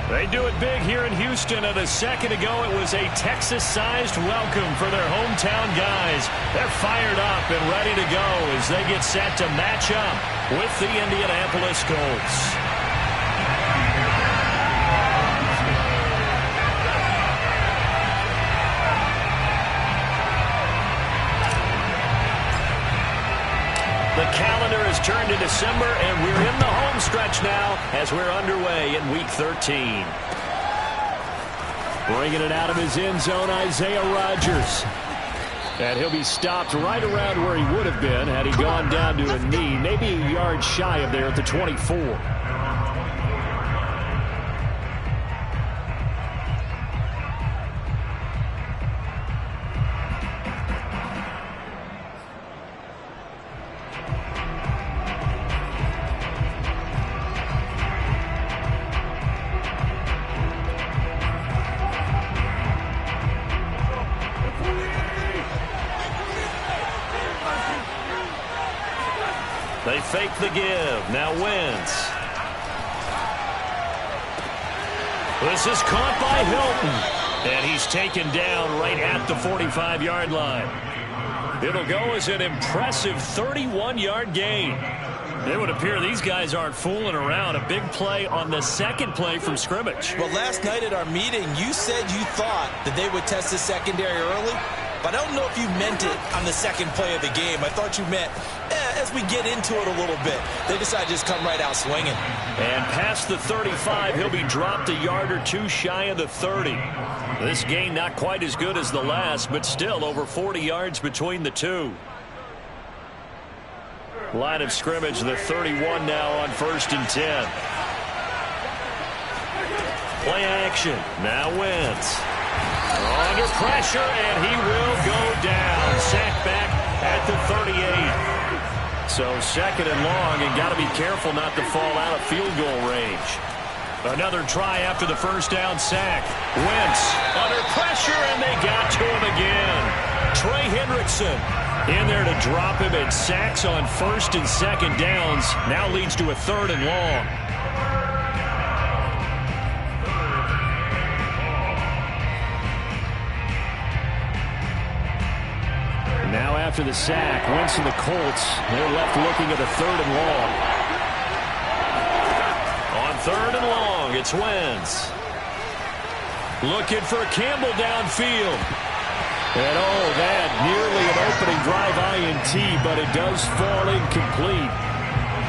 They do it big here in Houston, and a second ago it was a Texas-sized welcome for their hometown guys. They're fired up and ready to go as they get set to match up with the Indianapolis Colts. The calendar has turned to December, and we're in the home stretch now as we're underway in Week 13. Bringing it out of his end zone, Isaiah Rodgers. And he'll be stopped right around where he would have been had he gone down to a knee, maybe a yard shy of there at the 24. They fake the give. Now Wentz. This is caught by Hilton. And he's taken down right at the 45-yard line. It'll go as an impressive 31-yard gain. It would appear these guys aren't fooling around. A big play on the second play from scrimmage. Well, last night at our meeting, you said you thought that they would test the secondary early. But I don't know if you meant it on the second play of the game. I thought you meant as we get into it a little bit. They decided to just come right out swinging. And past the 35, he'll be dropped a yard or two shy of the 30. This gain not quite as good as the last, but still over 40 yards between the two. Line of scrimmage, the 31 now on 1st and 10. Play action. Now Wentz. Under pressure, and he will go down. Sacked back at the 38. So second and long, and got to be careful not to fall out of field goal range. Another try after the first down sack. Wentz under pressure, and they got to him again. Trey Hendrickson in there to drop him, and sacks on 1st and 2nd downs. Now leads to a 3rd and long. Now after the sack, Wentz and the Colts, they're left looking at a 3rd and long. On 3rd and long, it's Wentz. Looking for Campbell downfield. And oh, that nearly an opening drive INT, but it does fall incomplete.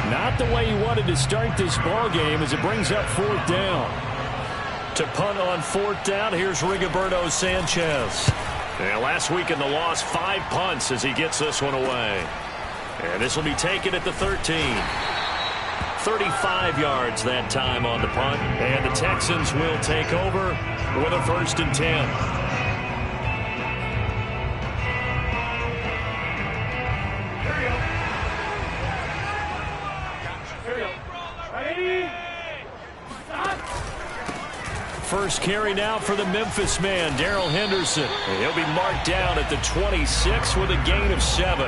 Not the way he wanted to start this ball game as it brings up 4th down. To punt on 4th down, here's Rigoberto Sanchez. And last week in the loss, 5 punts as he gets this one away. And this will be taken at the 13. 35 yards that time on the punt. And the Texans will take over with a 1st and 10. First carry now for the Memphis man, Darrell Henderson. And he'll be marked down at the 26 with a gain of 7.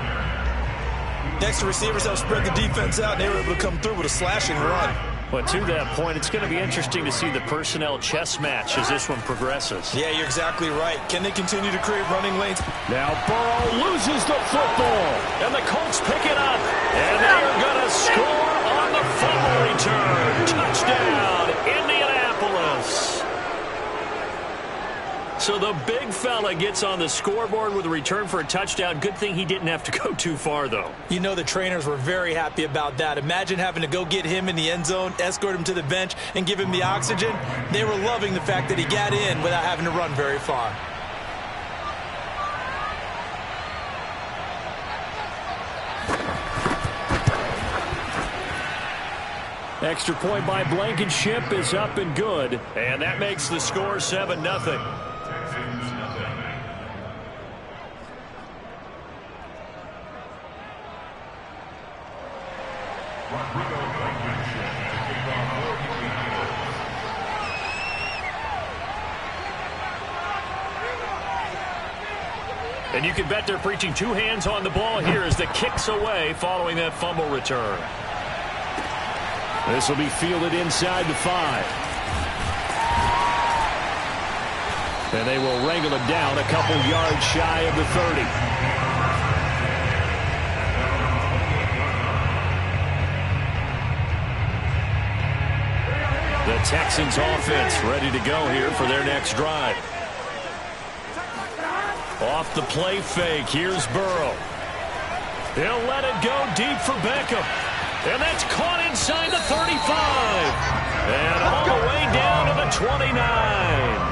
Next, the receivers have spread the defense out, and they were able to come through with a slashing run. But to that point, it's going to be interesting to see the personnel chess match as this one progresses. Yeah, you're exactly right. Can they continue to create running lanes? Now Burrow loses the football, and the Colts pick it up. And they're going to score on the fumble return. Touchdown, Indianapolis. So the big fella gets on the scoreboard with a return for a touchdown. Good thing he didn't have to go too far, though. You know the trainers were very happy about that. Imagine having to go get him in the end zone, escort him to the bench, and give him the oxygen. They were loving the fact that he got in without having to run very far. Extra point by Blankenship is up and good. And that makes the score 7-0. And you can bet they're preaching 2 hands on the ball here as the kick's away following that fumble return. This will be fielded inside the 5. And they will wrangle him down a couple yards shy of the 30. The Texans offense ready to go here for their next drive. Off the play fake, here's Burrow. He'll let it go deep for Beckham. And that's caught inside the 35. And all the way down to the 29.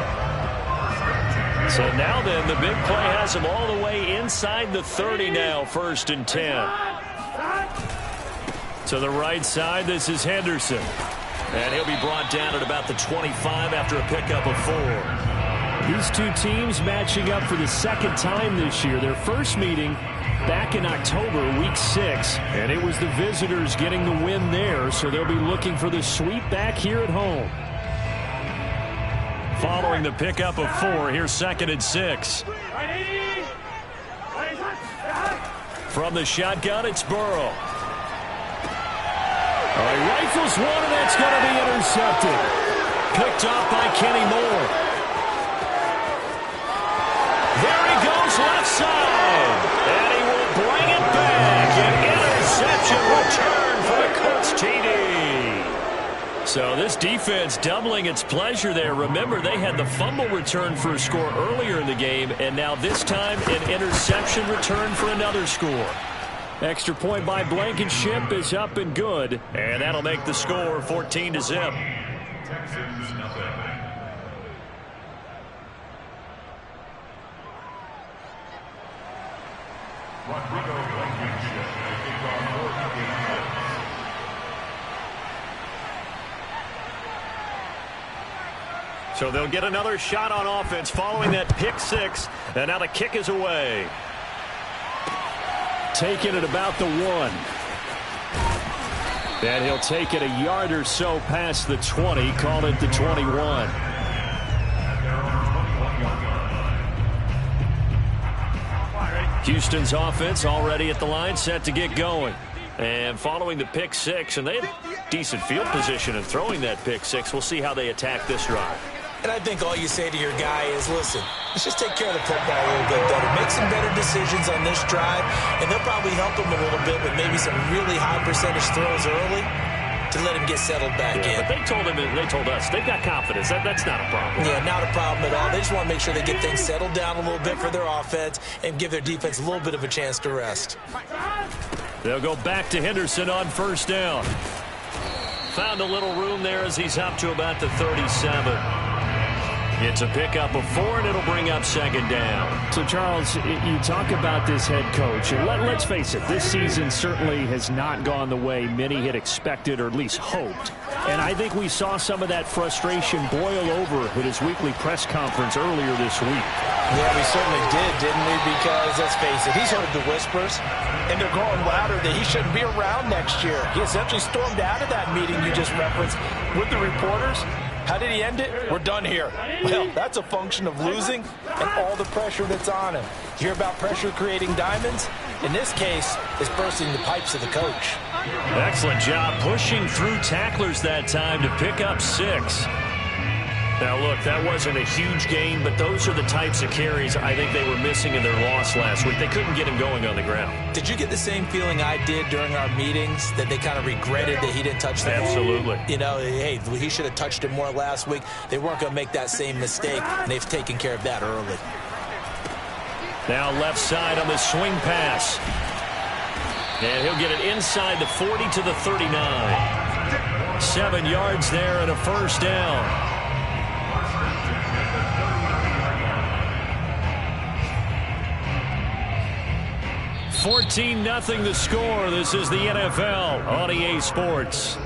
So now then, the big play has him all the way inside the 30 now, 1st and 10. To the right side, this is Henderson. And he'll be brought down at about the 25 after a pickup of 4. These two teams matching up for the second time this year. Their first meeting back in October, week 6. And it was the visitors getting the win there, so they'll be looking for the sweep back here at home. Following the pickup of 4, here's 2nd and 6. From the shotgun, it's Burrow. He rifles one, and that's going to be intercepted. Picked off by Kenny Moore. There he goes, left side. And he will bring it back. An interception return for the Colts TD. So this defense doubling its pleasure there. Remember, they had the fumble return for a score earlier in the game, and now this time an interception return for another score. Extra point by Blankenship is up and good, and that'll make the score 14-0. So they'll get another shot on offense following that pick 6, and now the kick is away. Taking it about the 1. And he'll take it a yard or so past the 20, call it the 21. Houston's offense already at the line, set to get going. And following the pick 6, and they had decent field position in throwing that pick 6. We'll see how they attack this drive. And I think all you say to your guy is, listen, let's just take care of the football a little bit better. Make some better decisions on this drive, and they'll probably help him a little bit with maybe some really high percentage throws early to let him get settled back in. But they told us, they've got confidence. That's not a problem. Yeah, not a problem at all. They just want to make sure they get things settled down a little bit for their offense and give their defense a little bit of a chance to rest. They'll go back to Henderson on 1st down. Found a little room there as he's up to about the 37. It's a pickup of 4, and it'll bring up 2nd down. So, Charles, you talk about this head coach, and let's face it, this season certainly has not gone the way many had expected or at least hoped. And I think we saw some of that frustration boil over at his weekly press conference earlier this week. Yeah, we certainly did, didn't we? Because, let's face it, he's heard the whispers, and they're growing louder that he shouldn't be around next year. He essentially stormed out of that meeting you just referenced with the reporters. How did he end it? We're done here. Well, that's a function of losing and all the pressure that's on him. You hear about pressure creating diamonds? In this case, it's bursting the pipes of the coach. Excellent job pushing through tacklers that time to pick up 6. Now, look, that wasn't a huge gain, but those are the types of carries I think they were missing in their loss last week. They couldn't get him going on the ground. Did you get the same feeling I did during our meetings, that they kind of regretted that he didn't touch the ball? Absolutely. You know, hey, he should have touched it more last week. They weren't going to make that same mistake, and they've taken care of that early. Now left side on the swing pass. And he'll get it inside the 40 to the 39. 7 yards there and a 1st down. 14-0 the score. This is the NFL on EA Sports.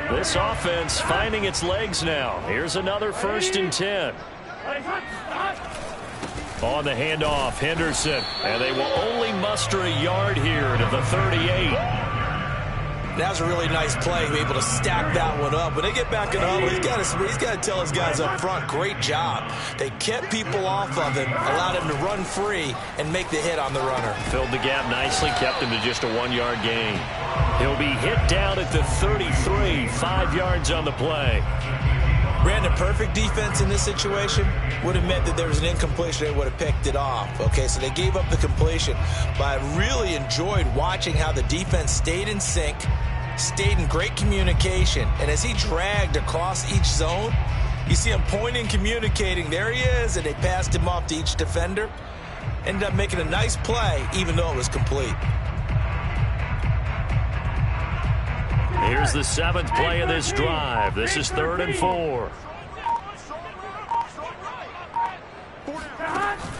This offense finding its legs now. Here's another 1st and 10. On the handoff, Henderson. And they will only muster a yard here to the 38. That was a really nice play, able to stack that one up. When they get back in the huddle, he's got to tell his guys up front, great job. They kept people off of him, allowed him to run free and make the hit on the runner. Filled the gap nicely, kept him to just a 1-yard gain. He'll be hit down at the 33, 5 yards on the play. Brandon, perfect defense in this situation would have meant that there was an incompletion. They would have picked it off. Okay, so they gave up the completion. But I really enjoyed watching how the defense stayed in sync, stayed in great communication. And as he dragged across each zone, you see him pointing, communicating. There he is, and they passed him off to each defender. Ended up making a nice play, even though it was complete. Here's the 7th play of this drive. This is 3rd and 4.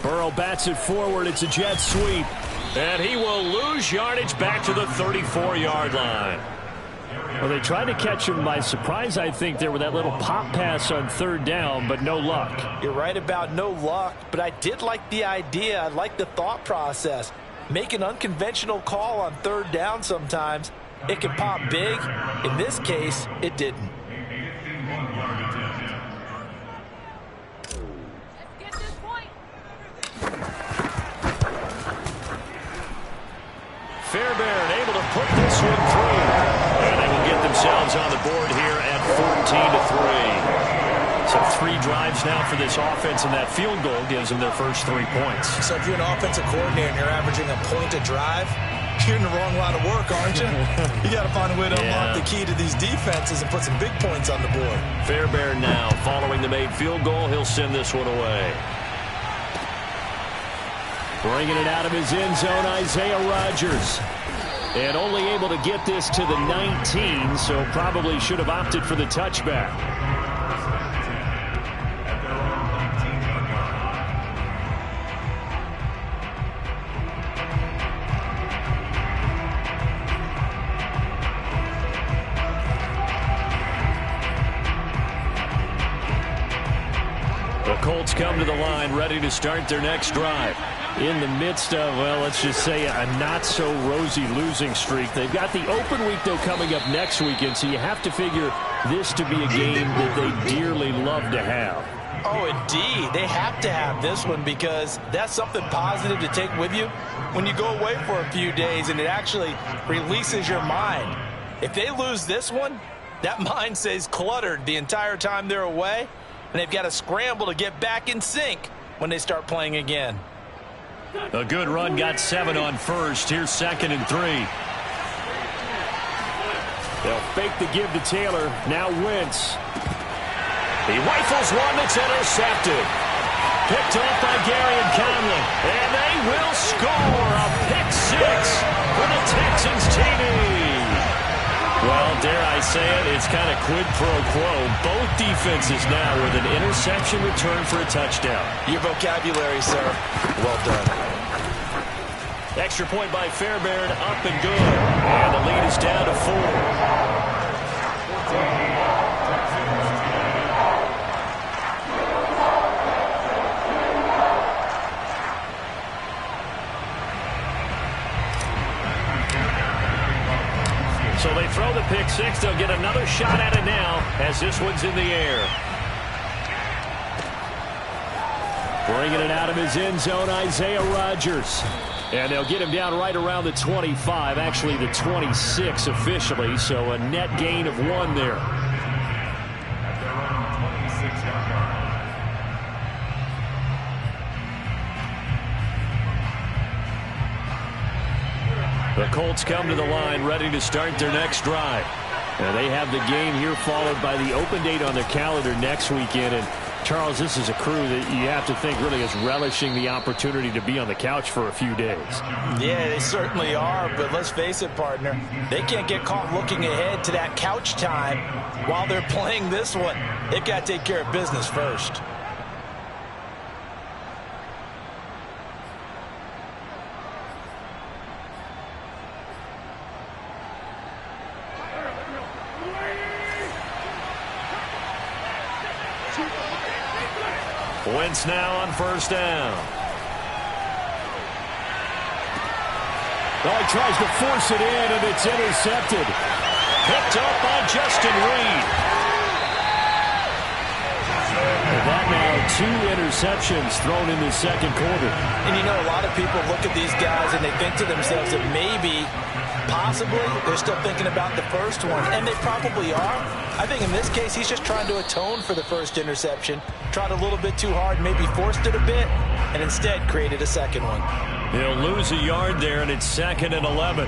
Burrow bats it forward. It's a jet sweep. And he will lose yardage back to the 34-yard line. Well, they tried to catch him by surprise, I think, there with that little pop pass on 3rd down, but no luck. You're right about no luck, but I did like the idea. I like the thought process. Make an unconventional call on 3rd down sometimes. It can pop big. In this case, it didn't. Fairbairn able to put this one through. And they will get themselves on the board here at 14-3. So 3 drives now for this offense, and that field goal gives them their first 3 points. So if you're an offensive coordinator and you're averaging a point a drive, you're in the wrong line of work, aren't you? You got to find a way to unlock the key to these defenses and put some big points on the board. Fairbairn now following the made field goal. He'll send this one away. Bringing it out of his end zone, Isaiah Rodgers. And only able to get this to the 19, so probably should have opted for the touchback. The Colts come to the line, ready to start their next drive. In the midst of, well, let's just say a not-so-rosy losing streak. They've got the open week, though, coming up next weekend, so you have to figure this to be a game that they dearly love to have. Oh, indeed. They have to have this one because that's something positive to take with you when you go away for a few days, and it actually releases your mind. If they lose this one, that mind stays cluttered the entire time they're away, and they've got to scramble to get back in sync when they start playing again. A good run, got 7 on first. Here's 2nd and 3. They'll fake the give to Taylor. Now Wentz. He rifles one that's intercepted. Picked off by Garyon Conley. And they will score a pick-6 for the Texans TD. Well, dare I say it, it's kind of quid pro quo. Both defenses now with an interception return for a touchdown. Your vocabulary, sir. Well done. Extra point by Fairbairn, up and good. And the lead is down to 4. So they throw the pick-6. They'll get another shot at it now as this one's in the air. Bringing it out of his end zone, Isaiah Rodgers. And they'll get him down right around the 25, actually the 26 officially, so a net gain of 1 there. The Colts come to the line ready to start their next drive. And they have the game here followed by the open date on their calendar next weekend. And Charles, this is a crew that you have to think really is relishing the opportunity to be on the couch for a few days. Yeah, they certainly are, but let's face it, partner. They can't get caught looking ahead to that couch time while they're playing this one. They've got to take care of business first. Wentz now on first down. Oh, he tries to force it in, and it's intercepted. picked up by Justin Reed. And that now 2 interceptions thrown in the second quarter. And you know, a lot of people look at these guys and they think to themselves that maybe, possibly, they're still thinking about the first one. And they probably are. I think in this case, he's just trying to atone for the first interception. Tried a little bit too hard, maybe forced it a bit, and instead created a second one. He'll lose a yard there, and it's 2nd and 11.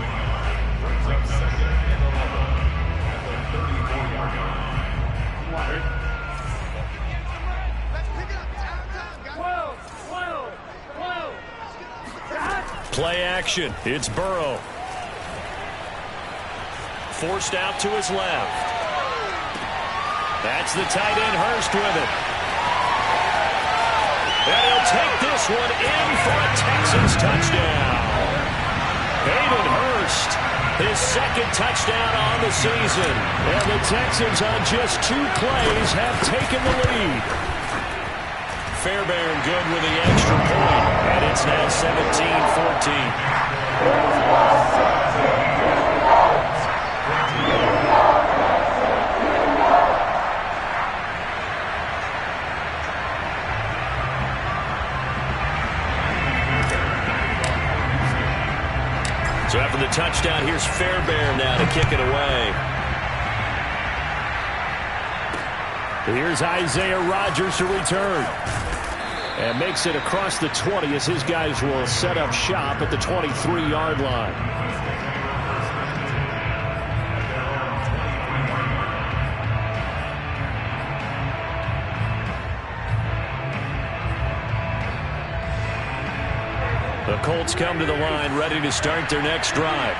Play action. It's Burrow. Forced out to his left. That's the tight end Hurst with it. And he'll take this one in for a Texans touchdown. Hayden Hurst, his 2nd touchdown on the season. And the Texans on just 2 plays have taken the lead. Fairbairn good with the extra point, and it's now 17-14. So after the touchdown, here's Fairbairn now to kick it away. Here's Isaiah Rodgers to return. And makes it across the 20 as his guys will set up shop at the 23-yard line. The Colts come to the line ready to start their next drive.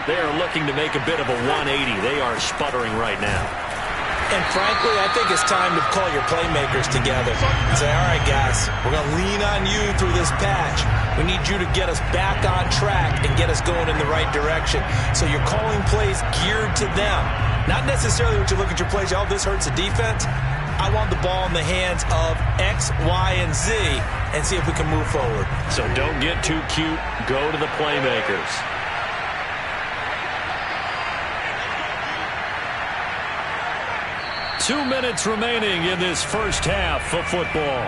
They are looking to make a bit of a 180. They are sputtering right now. And frankly, I think it's time to call your playmakers together and say, all right, guys, we're going to lean on you through this patch. We need you to get us back on track and get us going in the right direction. So you're calling plays geared to them. Not necessarily what you look at your plays, oh, this hurts the defense. I want the ball in the hands of X, Y, and Z and see if we can move forward. So don't get too cute. Go to the playmakers. Two minutes remaining in this first half of football.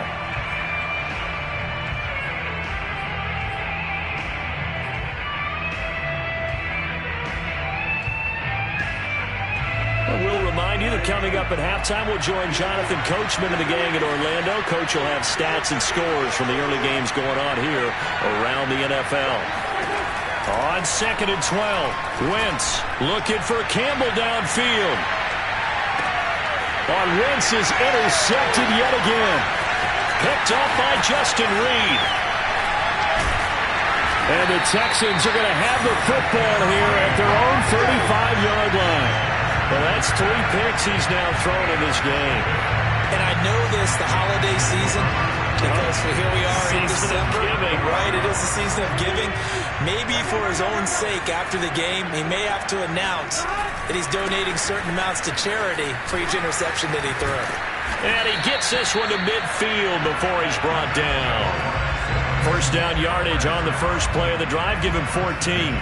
We'll remind you that coming up at halftime, we'll join Jonathan Coachman and the gang in Orlando. Coach will have stats and scores from the early games going on here around the NFL. On 2nd and 12, Wentz looking for Campbell downfield. On Wentz is intercepted yet again. Picked up by Justin Reed. And the Texans are going to have the football here at their own 35-yard line. Well, that's 3 picks he's now thrown in this game. And I know this, the holiday season, because here we are in December. Giving. Right, it is the season of giving. Maybe for his own sake after the game, he may have to announce that he's donating certain amounts to charity for each interception that he threw. And he gets this one to midfield before he's brought down. First down yardage on the first play of the drive. Give him 14.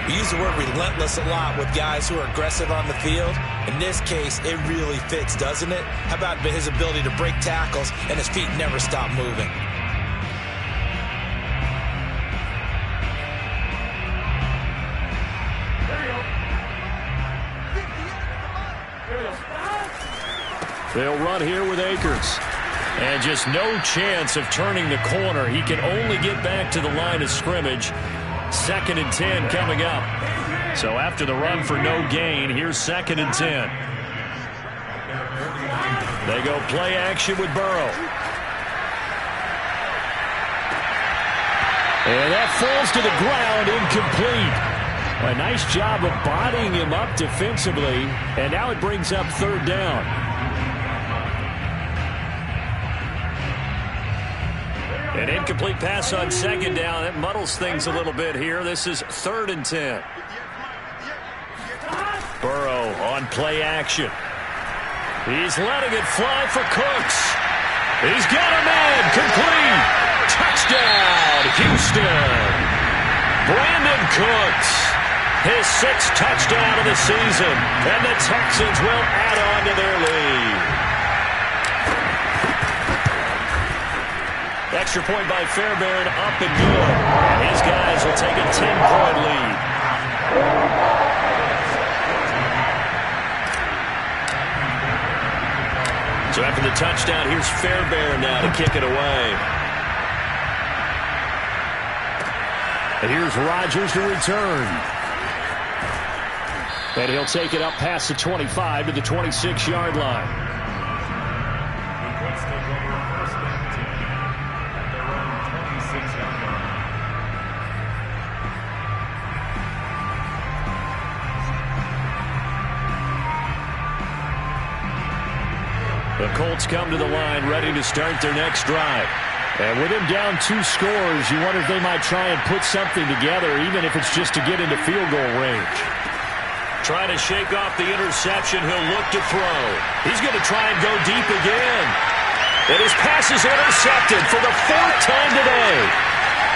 We use the word relentless a lot with guys who are aggressive on the field. In this case, it really fits, doesn't it? How about his ability to break tackles and his feet never stop moving? They'll run here with Akers. And just no chance of turning the corner. He can only get back to the line of scrimmage. 2nd and 10 coming up. So after the run for no gain, here's 2nd and 10. They go play action with Burrow. And that falls to the ground, incomplete. A nice job of bodying him up defensively. And now it brings up 3rd down. An incomplete pass on 2nd down. That muddles things a little bit here. This is 3rd and 10. Burrow on play action. He's letting it fly for Cooks. He's got a man. Complete. Touchdown, Houston. Brandon Cooks. his 6th touchdown of the season, and the Texans will add on to their lead. Extra point by Fairbairn, up and good. And his guys will take a 10-point lead. So after the touchdown, here's Fairbairn now to kick it away. And here's Rodgers to return. And he'll take it up past the 25 to the 26-yard line. The Colts come to the line ready to start their next drive. And with him down 2 scores, you wonder if they might try and put something together, even if it's just to get into field goal range. Trying to shake off the interception, he'll look to throw. He's going to try and go deep again. And his pass is intercepted for the 4th time today.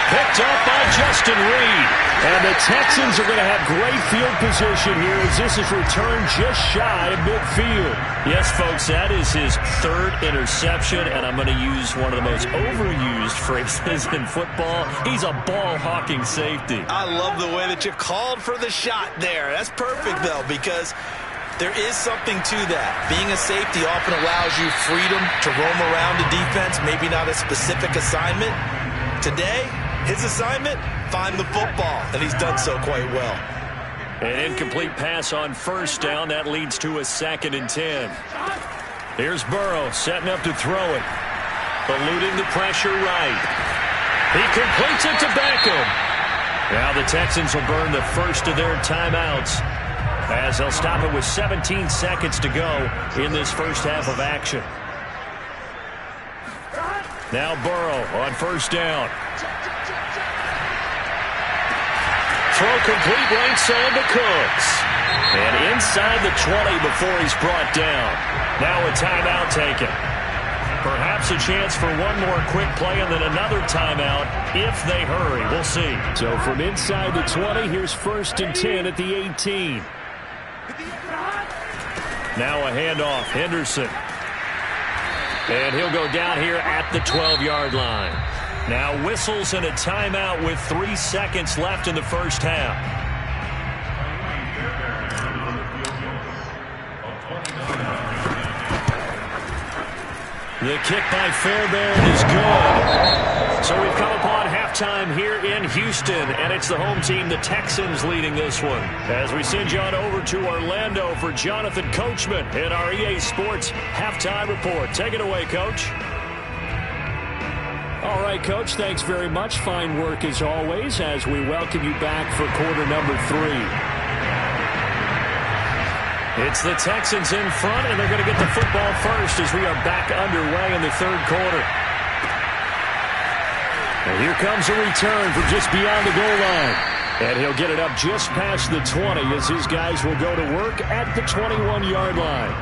Picked up by Justin Reed. And the Texans are going to have great field position here as this is returned just shy of midfield. Yes, folks, that is his 3rd interception, and I'm going to use one of the most overused phrases in football. He's a ball-hawking safety. I love the way that you called for the shot there. That's perfect, though, because there is something to that. Being a safety often allows you freedom to roam around the defense, maybe not a specific assignment. Today, his assignment, find the football, and he's done so quite well. An incomplete pass on 1st down. That leads to a 2nd and 10. Here's Burrow setting up to throw it. Eluding the pressure right. He completes it to Beckham. Now the Texans will burn the first of their timeouts as they'll stop it with 17 seconds to go in this first half of action. Now Burrow on 1st down. Throw complete right side to Cooks. And inside the 20 before he's brought down. Now a timeout taken. Perhaps a chance for one more quick play and then another timeout if they hurry. We'll see. So from inside the 20, here's 1st and 10 at the 18. Now a handoff. Henderson. And he'll go down here at the 12-yard line. Now whistles and a timeout with 3 seconds left in the first half. The kick by Fairbairn is good. So we've come upon halftime here in Houston, and it's the home team, the Texans, leading this one. As we send you on over to Orlando for Jonathan Coachman in our EA Sports Halftime Report. Take it away, Coach. All right, Coach, thanks very much. Fine work as always as we welcome you back for quarter number 3. It's the Texans in front, and they're going to get the football first as we are back underway in the 3rd quarter. And here comes a return from just beyond the goal line. And he'll get it up just past the 20 as his guys will go to work at the 21-yard line.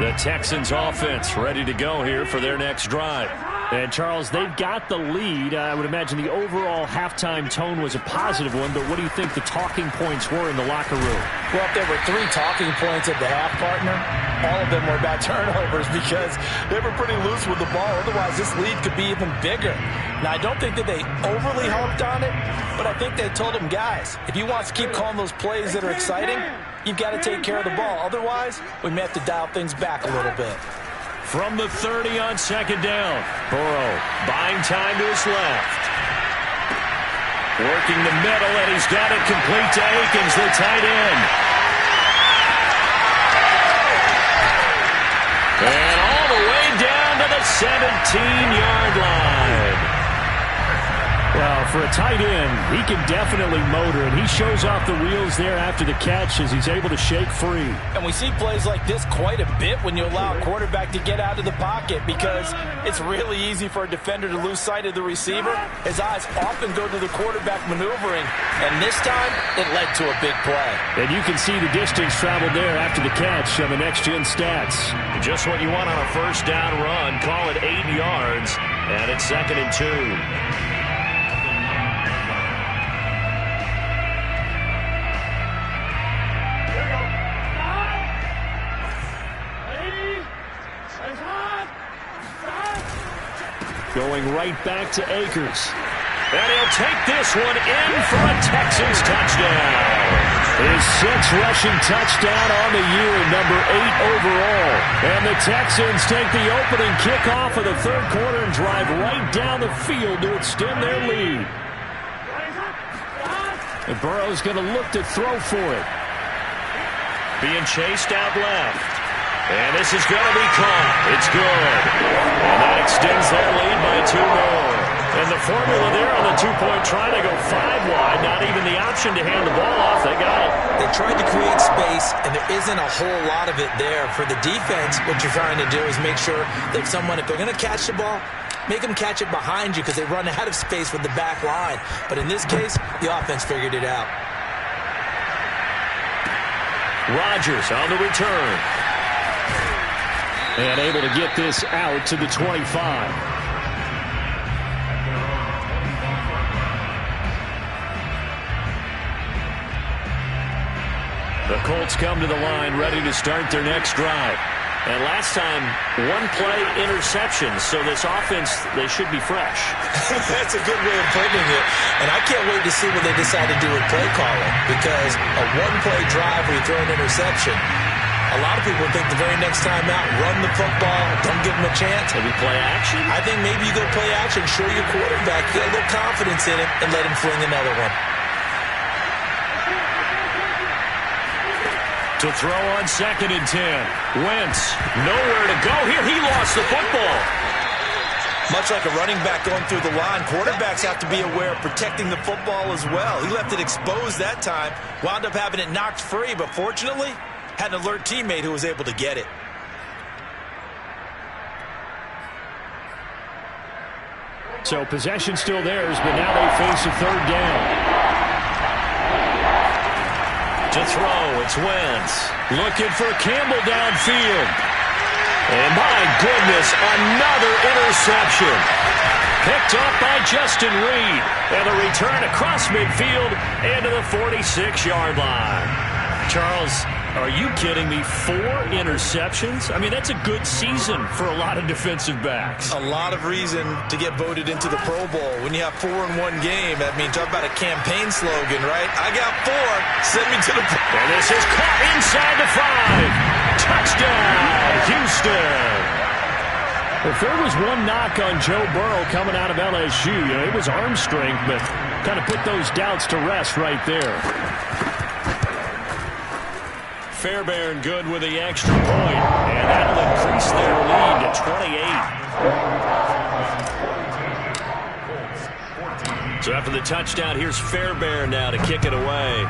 The Texans offense ready to go here for their next drive. And, Charles, they've got the lead. I would imagine the overall halftime tone was a positive one, but what do you think the talking points were in the locker room? Well, if there were 3 talking points at the half, partner, all of them were about turnovers because they were pretty loose with the ball. Otherwise, this lead could be even bigger. Now, I don't think that they overly harped on it, but I think they told them, guys, if you want to keep calling those plays that are exciting, you've got to take care of the ball. Otherwise, we may have to dial things back a little bit. From the 30 on 2nd down, Burrow buying time to his left. Working the middle, and he's got it complete to Akins, the tight end. And all the way down to the 17-yard line. Well, Well, for a tight end, he can definitely motor, and he shows off the wheels there after the catch as he's able to shake free. And we see plays like this quite a bit when you allow a quarterback to get out of the pocket because it's really easy for a defender to lose sight of the receiver. His eyes often go to the quarterback maneuvering, and this time it led to a big play. And you can see the distance traveled there after the catch on the next-gen stats. Just what you want on a first down run. Call it 8 yards, and it's 2nd and 2. Going right back to Akers. And he'll take this one in for a Texans touchdown. His 6th rushing touchdown on the year, number 8 overall. And the Texans take the opening kickoff of the third quarter and drive right down the field to extend their lead. And Burrow's going to look to throw for it. Being chased out left. And this is going to be caught. It's good. And that extends their lead by 2 more. And the formula there on the 2-point try to go 5 wide. Not even the option to hand the ball off. They got it. They tried to create space, and there isn't a whole lot of it there. For the defense, what you're trying to do is make sure that someone, if they're going to catch the ball, make them catch it behind you because they run out of space with the back line. But in this case, the offense figured it out. Rodgers on the return. And able to get this out to the 25. The Colts come to the line ready to start their next drive. And last time, 1-play interception. So this offense, they should be fresh. That's a good way of putting it. And I can't wait to see what they decide to do with play calling. Because a 1-play drive where you throw an interception, a lot of people think the very next time out, run the football, don't give them a chance. Maybe play action? I think maybe you go play action, show your quarterback, get a little confidence in it, and let him fling another one. To throw on 2nd and 10. Wentz, nowhere to go here. He lost the football. Much like a running back going through the line, quarterbacks have to be aware of protecting the football as well. He left it exposed that time, wound up having it knocked free, but fortunately, had an alert teammate who was able to get it. So possession still theirs, but now they face a 3rd down. To throw, it's Wentz. Looking for Campbell downfield. And my goodness, another interception. Picked up by Justin Reed. And a return across midfield and to the 46-yard line. Charles, are you kidding me? 4 interceptions? I mean, that's a good season for a lot of defensive backs. A lot of reason to get voted into the Pro Bowl. When you have 4 in one game, I mean, talk about a campaign slogan, right? I got 4. Send me to the... And this is caught inside the 5. Touchdown, Houston. If there was one knock on Joe Burrow coming out of LSU, it was arm strength, but kind of put those doubts to rest right there. Fairbairn good with the extra point, and that'll increase their lead to 28. So after the touchdown, here's Fairbairn now to kick it away.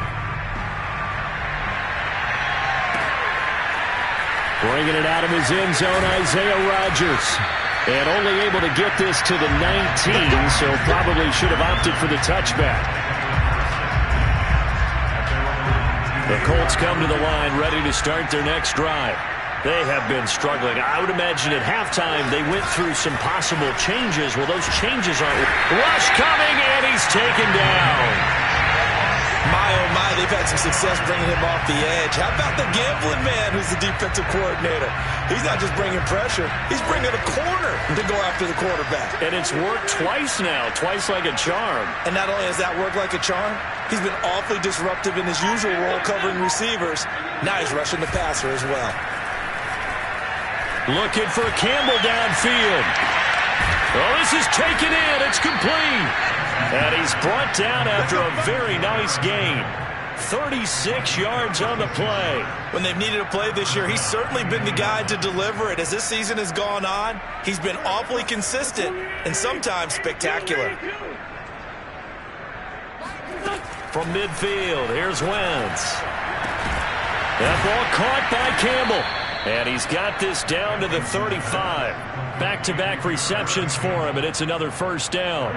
Bringing it out of his end zone, Isaiah Rodgers. And only able to get this to the 19, so probably should have opted for the touchback. The Colts come to the line ready to start their next drive. They have been struggling. I would imagine at halftime they went through some possible changes. Well, those changes aren't... Rush coming, and he's taken down. My, oh my, they've had some success bringing him off the edge. How about the gambling man who's the defensive coordinator? He's not just bringing pressure. He's bringing a corner to go after the quarterback. And it's worked twice now, twice like a charm. And not only has that worked like a charm, he's been awfully disruptive in his usual role covering receivers. Now he's rushing the passer as well. Looking for Campbell downfield. Oh, this is taken in. It's complete. And he's brought down after a very nice gain. 36 yards on the play. When they've needed a play this year, he's certainly been the guy to deliver it. As this season has gone on, he's been awfully consistent and sometimes spectacular. from midfield. Here's Wentz. That ball caught by Campbell. And he's got this down to the 35. Back-to-back receptions for him, and it's another first down.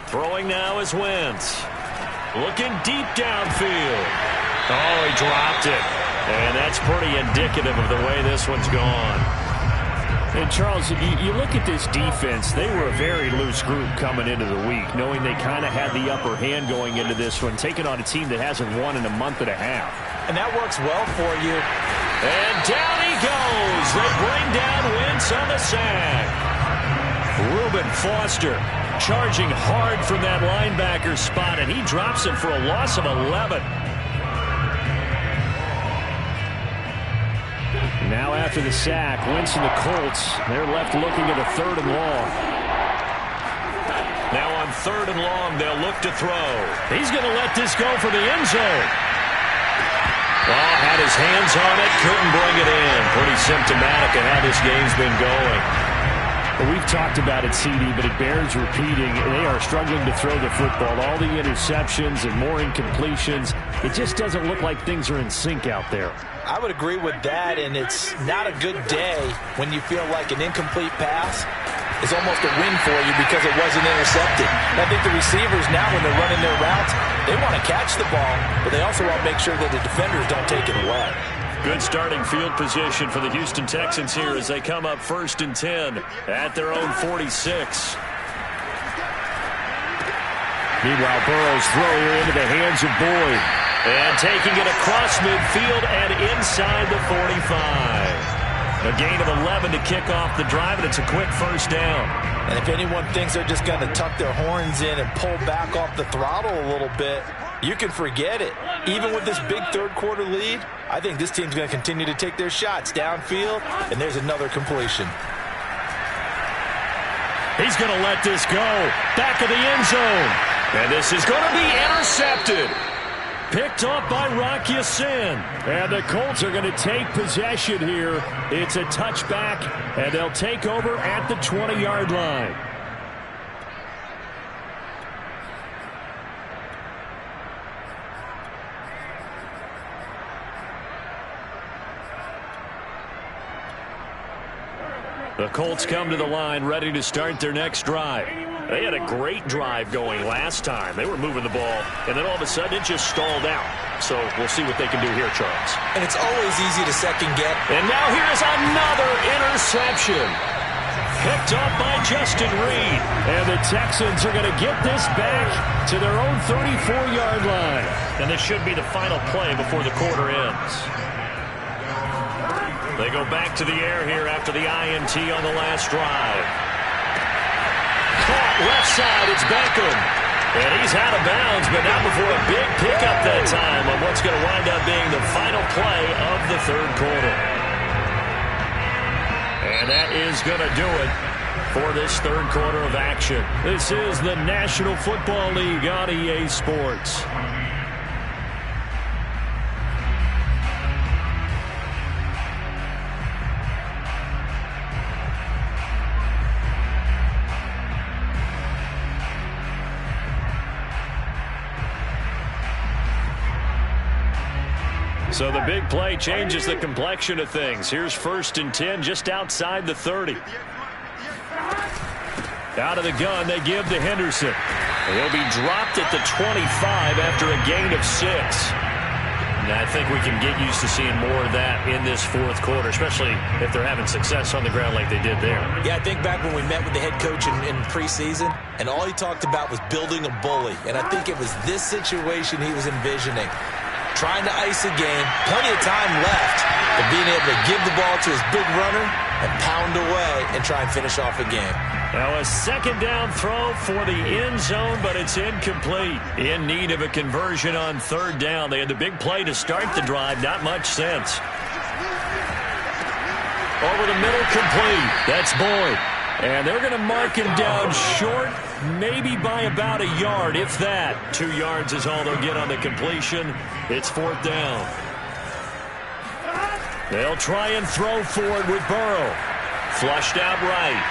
Throwing now is Wentz. Looking deep downfield. Oh, he dropped it. And that's pretty indicative of the way this one's gone. And, Charles, you look at this defense, they were a very loose group coming into the week, knowing they kind of had the upper hand going into this one, taking on a team that hasn't won in a month and a half. And that works well for you. And down he goes. They bring down Wentz on the sack. Reuben Foster charging hard from that linebacker spot, and he drops him for a loss of 11. Now after the sack, Wentz and the Colts, they're left looking at a 3rd and long. Now on 3rd and long, they'll look to throw. He's going to let this go for the end zone. Well, had his hands on it, couldn't bring it in. Pretty symptomatic of how this game's been going. Well, we've talked about it, CD, but it bears repeating. They are struggling to throw the football. All the interceptions and more incompletions. It just doesn't look like things are in sync out there. I would agree with that, and it's not a good day when you feel like an incomplete pass is almost a win for you because it wasn't intercepted. And I think the receivers now, when they're running their routes, they want to catch the ball, but they also want to make sure that the defenders don't take it away. Good starting field position for the Houston Texans here as they come up 1st and 10 at their own 46. Meanwhile, Burrow's throw here into the hands of Boyd. And taking it across midfield and inside the 45. A gain of 11 to kick off the drive, and it's a quick first down. And if anyone thinks they're just going to tuck their horns in and pull back off the throttle a little bit, you can forget it. Even with this big 3rd quarter lead, I think this team's going to continue to take their shots downfield, and there's another completion. He's going to let this go. Back of the end zone. And this is going to be intercepted. Picked off by Rock Ya-Sin. And the Colts are going to take possession here. It's a touchback, and they'll take over at the 20-yard line. The Colts come to the line ready to start their next drive. They had a great drive going last time. They were moving the ball, and then all of a sudden it just stalled out. So we'll see what they can do here, Charles. And it's always easy to second guess. And now here's another interception. Picked up by Justin Reed. And the Texans are going to get this back to their own 34-yard line. And this should be the final play before the quarter ends. They go back to the air here after the INT on the last drive. Caught left side, it's Beckham. And he's out of bounds, but not before a big pickup that time on what's going to wind up being the final play of the 3rd quarter. And that is going to do it for this 3rd quarter of action. This is the National Football League on EA Sports. So the big play changes the complexion of things. Here's 1st and 10 just outside the 30. Out of the gun, they give to Henderson. He'll be dropped at the 25 after a gain of 6. And I think we can get used to seeing more of that in this 4th quarter, especially if they're having success on the ground like they did there. Yeah, I think back when we met with the head coach in preseason, and all he talked about was building a bully. And I think it was this situation he was envisioning. Trying to ice a game, plenty of time left, but being able to give the ball to his big runner and pound away and try and finish off a game. Now a 2nd down throw for the end zone, but it's incomplete. In need of a conversion on 3rd down. They had the big play to start the drive, not much sense. Over the middle, complete. That's Boyd. And they're going to mark him down short, maybe by about a yard, if that. 2 yards is all they'll get on the completion. It's 4th down. They'll try and throw for it with Burrow. Flushed out right.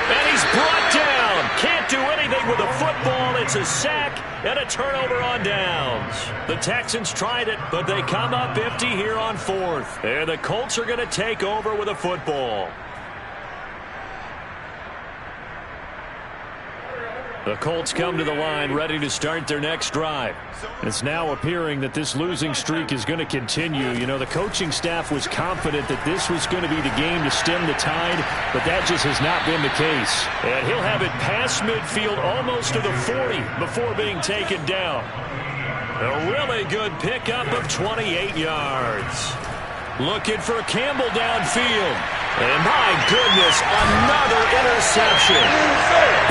And he's brought down. Can't do anything with a football. It's a sack and a turnover on downs. The Texans tried it, but they come up empty here on fourth. And the Colts are going to take over with a football. The Colts come to the line ready to start their next drive. It's now appearing that this losing streak is going to continue. You know, the coaching staff was confident that this was going to be the game to stem the tide, but that just has not been the case. And he'll have it past midfield almost to the 40 before being taken down. A really good pickup of 28 yards. Looking for Campbell downfield. And my goodness, another interception.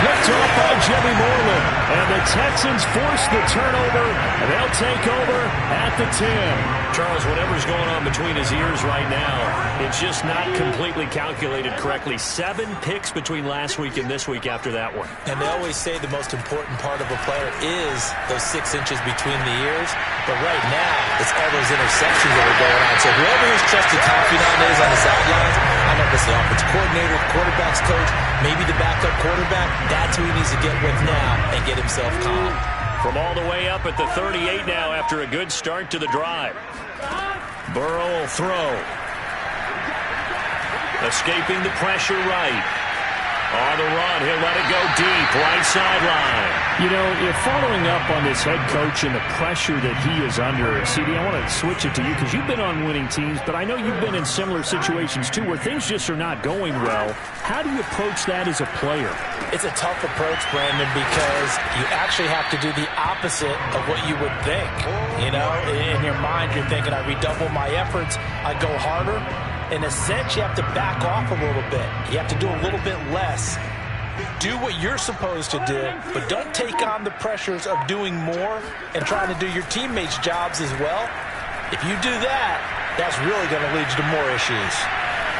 Picked off by Jimmy Moreland. And the Texans force the turnover, and they'll take over at the 10. Charles, whatever's going on between his ears right now, it's just not completely calculated correctly. 7 picks between last week and this week after that one. And they always say the most important part of a player is those 6 inches between the ears. But right now, it's all those interceptions that are going on. So whoever his trusted confidant is on the sidelines, I don't know if it's the offensive coordinator, the quarterback's coach, maybe the backup quarterback, that's who he needs to get with now and get himself calm. From all the way up at the 38 now after a good start to the drive. Burrow will throw. Escaping the pressure right. On the run, he'll let it go deep, right sideline. You know, if following up on this head coach and the pressure that he is under, CD, I want to switch it to you because you've been on winning teams, but I know you've been in similar situations too where things just are not going well. How do you approach that as a player? It's a tough approach, Brandon, because you actually have to do the opposite of what you would think. You know, in your mind, you're thinking, I redouble my efforts, I go harder. In a sense, you have to back off a little bit. You have to do a little bit less. Do what you're supposed to do, but don't take on the pressures of doing more and trying to do your teammates' jobs as well. If you do that, that's really going to lead you to more issues.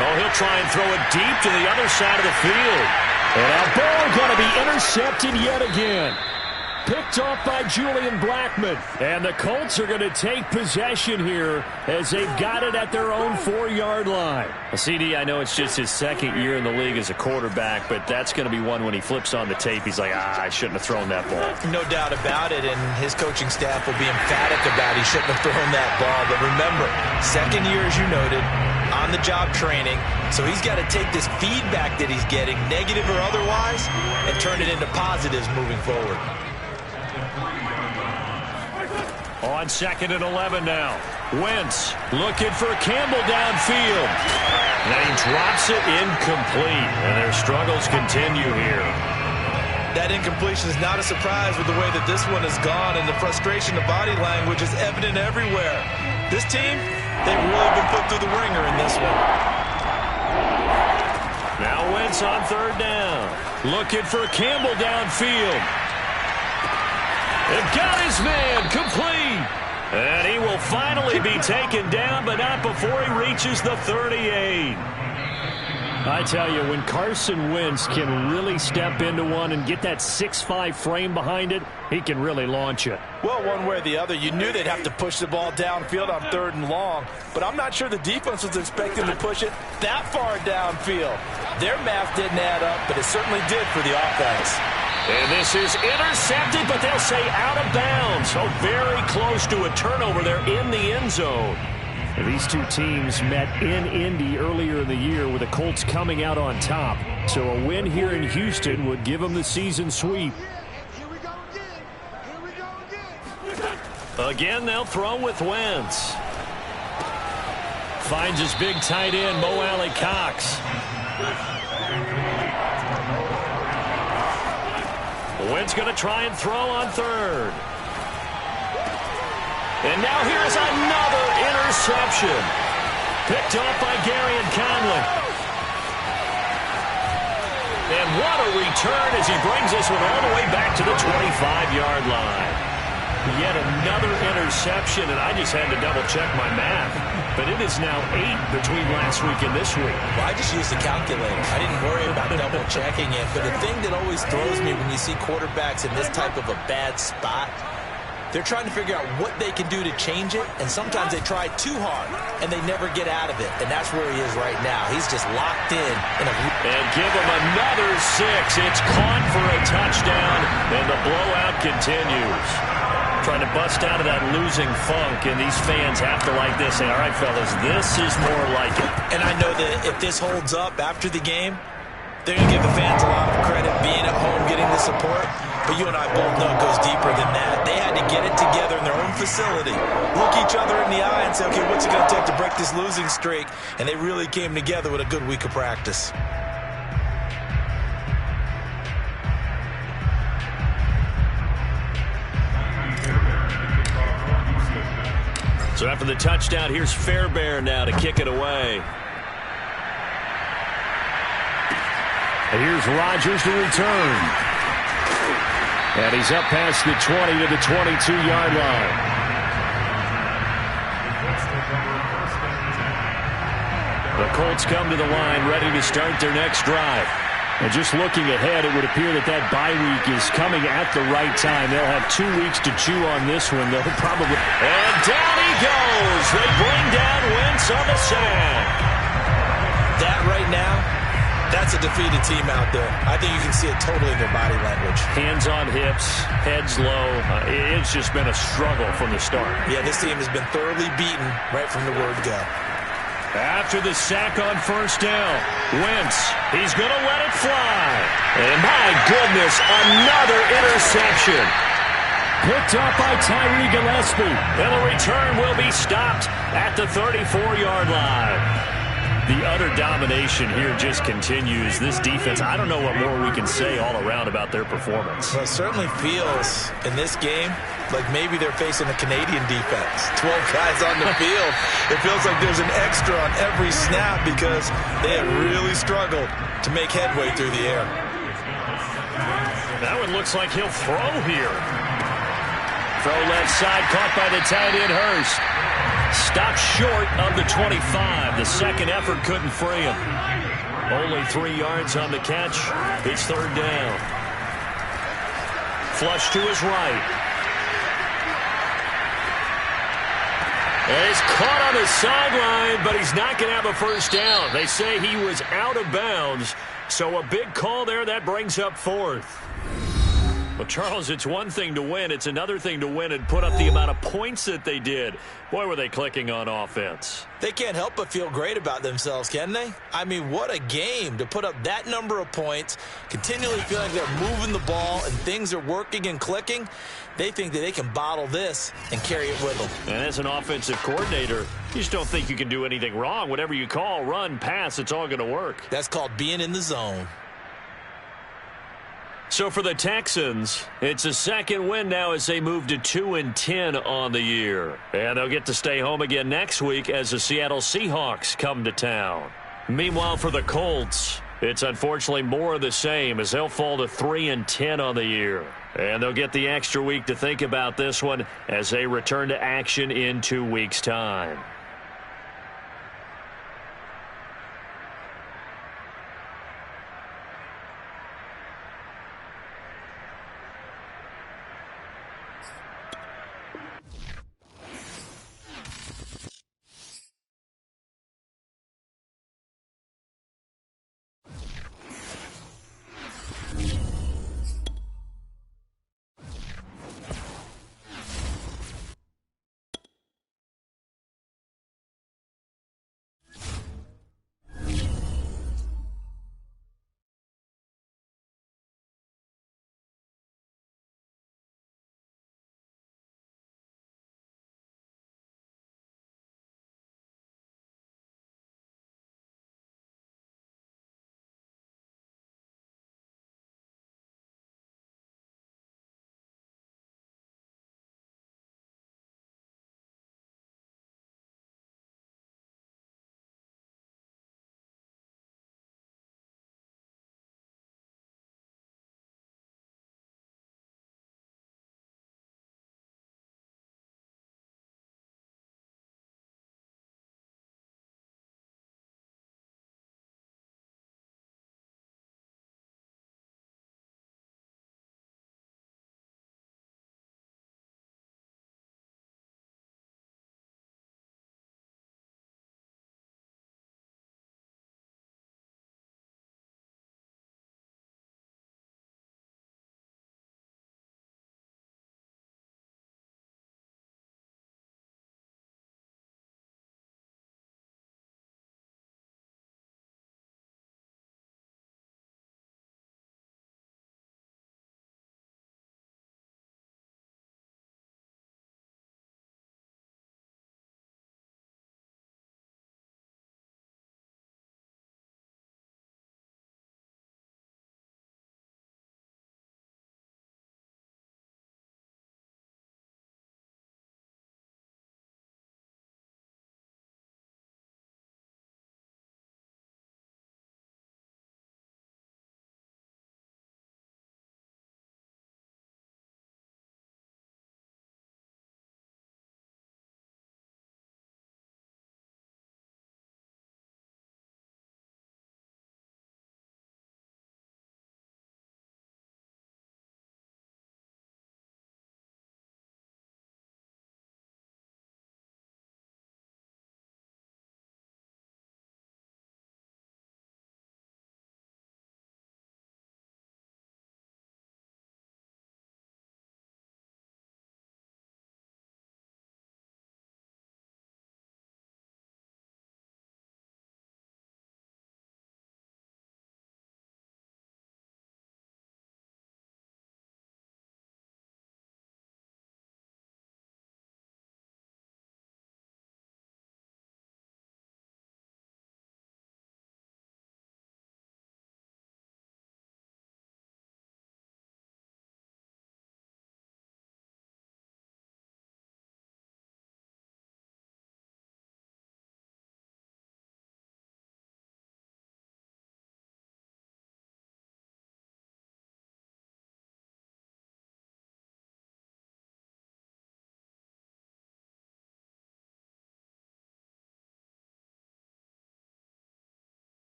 Oh, he'll try and throw it deep to the other side of the field. And that ball going to be intercepted yet again. Picked off by Julian Blackmon. And the Colts are going to take possession here as they've got it at their own 4-yard line. Well, CD, I know it's just his second year in the league as a quarterback, but that's going to be one when he flips on the tape. He's like, I shouldn't have thrown that ball. No doubt about it, and his coaching staff will be emphatic about he shouldn't have thrown that ball. But remember, second year, as you noted, on-the-job training, so he's got to take this feedback that he's getting, negative or otherwise, and turn it into positives moving forward. On 2nd and 11 now. Wentz looking for Campbell downfield. And he drops it incomplete. And their struggles continue here. That incompletion is not a surprise with the way that this one has gone, and the frustration, the body language is evident everywhere. This team, they've really been put through the ringer in this one. Now Wentz on 3rd down. Looking for Campbell downfield. They've got his man complete. And he will finally be taken down, but not before he reaches the 38. I tell you, when Carson Wentz can really step into one and get that 6'5" frame behind it, he can really launch it. Well, one way or the other, you knew they'd have to push the ball downfield on 3rd and long, but I'm not sure the defense was expecting to push it that far downfield. Their math didn't add up, but it certainly did for the offense. And this is intercepted, but they'll say out of bounds. So very close to a turnover there in the end zone. These two teams met in Indy earlier in the year with the Colts coming out on top. So a win here in Houston would give them the season sweep. Again, they'll throw with Wentz. Finds his big tight end, Mo Alley-Cox. Wentz going to try and throw on 3rd. And now here's another interception. Picked off by Garyon Conley. And what a return as he brings this one all the way back to the 25-yard line. Yet another interception, and I just had to double-check my math. But it is now 8 between last week and this week. Well, I just used the calculator. I didn't worry about double-checking it. But the thing that always throws me when you see quarterbacks in this type of a bad spot, They're trying to figure out what they can do to change it, and sometimes they try too hard, and they never get out of it. And that's where he is right now. He's just locked in. And give him another 6. It's caught for a touchdown, and the blowout continues. Trying to bust out of that losing funk, and these fans have to like this. Say, all right, fellas, this is more like it. And I know that if this holds up after the game, they're going to give the fans a lot of credit being at home, getting the support. But you and I both know it goes deeper than that. They had to get it together in their own facility, look each other in the eye and say, okay, what's it going to take to break this losing streak? And they really came together with a good week of practice. So after the touchdown, here's Fairbairn now to kick it away. And here's Rodgers to return. And he's up past the 20 to the 22-yard line. The Colts come to the line ready to start their next drive. And just looking ahead, it would appear that that bye week is coming at the right time. They'll have 2 weeks to chew on this one. They'll probably... And down he goes. They bring down Wentz on the sack. That right now, that's a defeated team out there. I think you can see it totally in their body language. Hands on hips, heads low. It's just been a struggle from the start. Yeah, this team has been thoroughly beaten right from the word go. After the sack on first down, Wentz, he's going to let it fly. And my goodness, another interception. Picked up by Tyree Gillespie. And the return will be stopped at the 34-yard line. The utter domination here just continues. This defense, I don't know what more we can say all around about their performance. Well, it certainly feels in this game like maybe they're facing a Canadian defense. 12 guys on the field. It feels like there's an extra on every snap because they have really struggled to make headway through the air. That one looks like he'll throw here. Throw left side, caught by the tight end Hurst. Stopped short of the 25. The second effort couldn't free him. Only 3 yards on the catch. It's third down. Flush to his right. And he's caught on the sideline, but he's not going to have a first down. They say he was out of bounds, so a big call there. That brings up fourth. Well, Charles, it's one thing to win. It's another thing to win and put up the amount of points that they did. Boy, were they clicking on offense. They can't help but feel great about themselves, can they? I mean, what a game to put up that number of points, continually feel like they're moving the ball and things are working and clicking. They think that they can bottle this and carry it with them. And as an offensive coordinator, you just don't think you can do anything wrong. Whatever you call, run, pass, it's all going to work. That's called being in the zone. So for the Texans, it's a second win now as they move to 2-10 on the year. And they'll get to stay home again next week as the Seattle Seahawks come to town. Meanwhile, for the Colts, it's unfortunately more of the same as they'll fall to 3-10 on the year. And they'll get the extra week to think about this one as they return to action in 2 weeks' time.